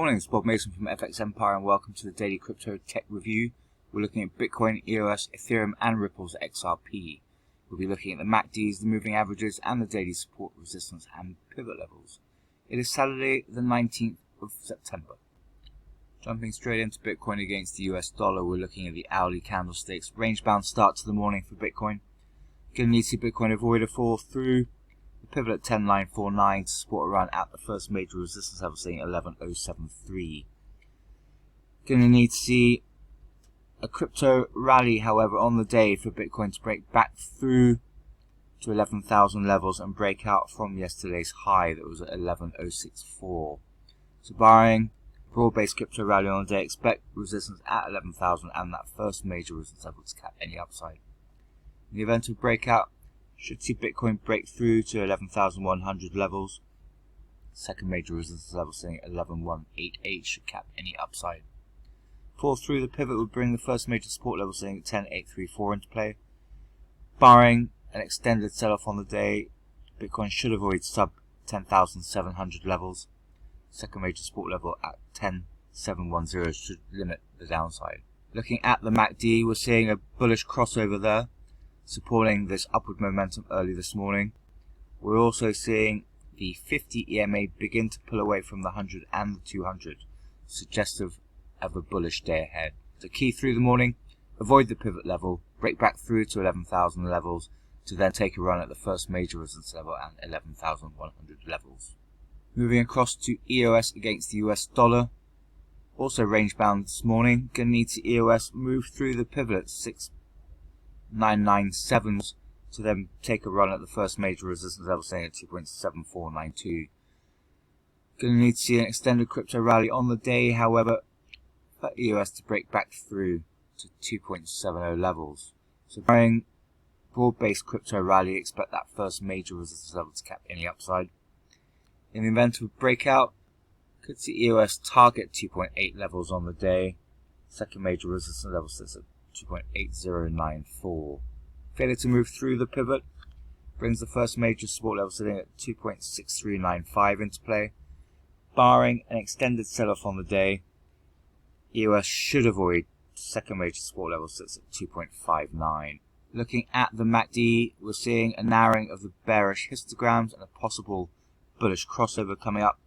morning, it's Bob Mason from FX Empire and welcome to the Daily Crypto Tech Review. We're looking at Bitcoin, EOS, Ethereum and Ripple's XRP. We'll be looking at the MACDs, the moving averages and the daily support, resistance and pivot levels. It is Saturday the 19th of September. Jumping straight into Bitcoin against the US dollar, we're looking at the hourly candlesticks. Range bound start to the morning for Bitcoin. Going to need to see Bitcoin avoid a fall through the pivot at 10,949 to support around at the first major resistance level, seeing 11,073. Going to need to see a crypto rally, however, on the day for Bitcoin to break back through to 11,000 levels and break out from yesterday's high that was at 11,064. So barring broad-based crypto rally on the day, expect resistance at 11,000 and that first major resistance level to cap any upside. In the event of breakout, should see Bitcoin break through to 11,100 levels. Second major resistance level sitting at 11,188 should cap any upside. Fall through the pivot would bring the first major support level sitting at 10,834 into play. Barring an extended sell-off on the day, Bitcoin should avoid sub 10,700 levels. Second major support level at 10,710 should limit the downside. Looking at the MACD, we're seeing a bullish crossover there, supporting this upward momentum early this morning. We're also seeing the 50 EMA begin to pull away from the 100 and the 200, suggestive of a bullish day ahead. So key through the morning, avoid the pivot level, break back through to 11,000 levels to then take a run at the first major resistance level and 11,100 levels. Moving across to EOS against the US dollar, also range bound this morning. Going to need to EOS move through the pivot at 6,997 to then take a run at the first major resistance level, saying at 2.7492. Going to need to see an extended crypto rally on the day, however, for EOS to break back through to 2.70 levels. So barring broad-based crypto rally, expect that first major resistance level to cap any upside. In the event of breakout, could see EOS target 2.8 levels on the day. Second major resistance level sits at 2.8094. Failure to move through the pivot brings the first major support level sitting at 2.6395 into play. Barring an extended sell-off on the day, EOS should avoid second major support level sits at 2.59. Looking at the MACD, we're seeing a narrowing of the bearish histograms and a possible bullish crossover coming up.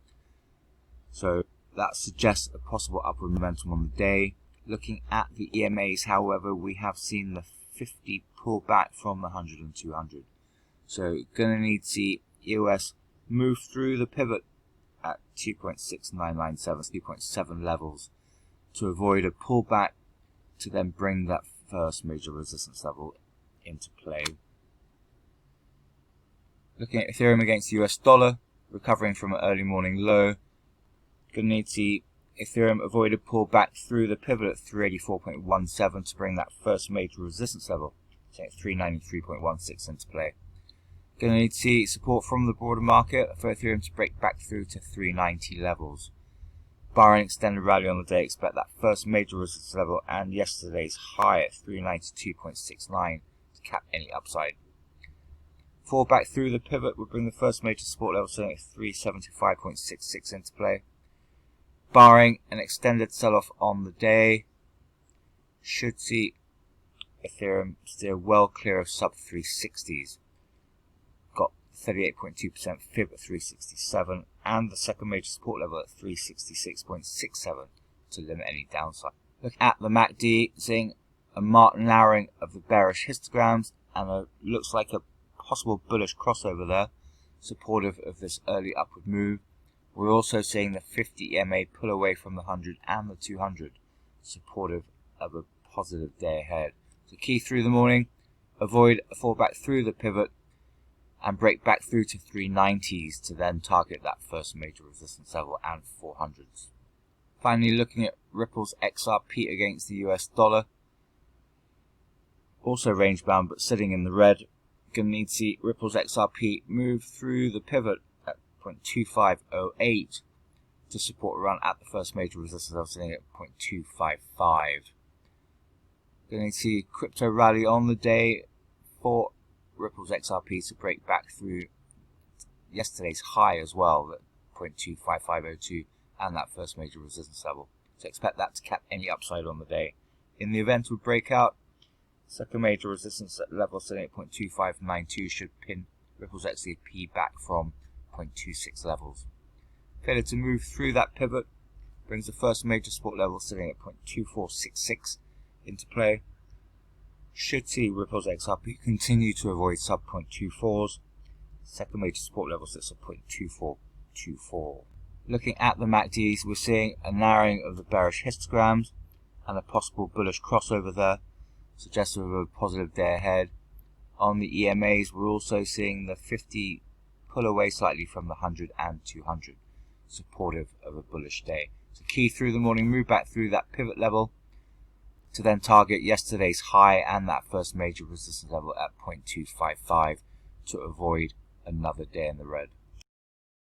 So that suggests a possible upward momentum on the day. Looking at the EMAs, however, we have seen the 50 pull back from the 100 and 200. So going to need to see EOS move through the pivot at 2.6997, 2.7 levels to avoid a pullback to then bring that first major resistance level into play. Looking at Ethereum against the US dollar, recovering from an early morning low. Going to need to see Ethereum avoid a pullback through the pivot at 384.17 to bring that first major resistance level, say at 393.16 into play. Going to need to see support from the broader market for Ethereum to break back through to 390 levels. Barring extended rally on the day, expect that first major resistance level and yesterday's high at 392.69 to cap any upside. Fall back through the pivot would bring the first major support level sitting at 375.66 into play. Barring an extended sell-off on the day, should see Ethereum steer well clear of sub 360s. Got 38.2% fib at 367 and the second major support level at 366.67 to limit any downside. Look at the MACD, seeing a marked narrowing of the bearish histograms and looks like a possible bullish crossover there, supportive of this early upward move. We're also seeing the 50 EMA pull away from the 100 and the 200, supportive of a positive day ahead. So key through the morning, avoid a fallback through the pivot and break back through to 390s to then target that first major resistance level and 400s. Finally, looking at Ripple's XRP against the US dollar, also range bound but sitting in the red. Going to need to see Ripple's XRP move through the pivot at 0.2508 to support around at the first major resistance level sitting at 0.255. Going to need to see crypto rally on the day for Ripple's XRP to break back through yesterday's high as well, at 0.25502, and that first major resistance level. So expect that to cap any upside on the day. In the event of breakout, second major resistance level sitting at 0.2592 should pin Ripple's XRP back from 0.26 levels. Failure to move through that pivot brings the first major support level sitting at 0.2466 into play. Should see Ripple's XRP continue to avoid sub 0.24s. Second major support level sits at 0.2424. Looking at the MACDs, we're seeing a narrowing of the bearish histograms and a possible bullish crossover there, suggestive of a positive day ahead. On the EMAs, we're also seeing the 50 pull away slightly from the 100 and 200, supportive of a bullish day. So key through the morning, move back through that pivot level to then target yesterday's high and that first major resistance level at 0.255 to avoid another day in the red.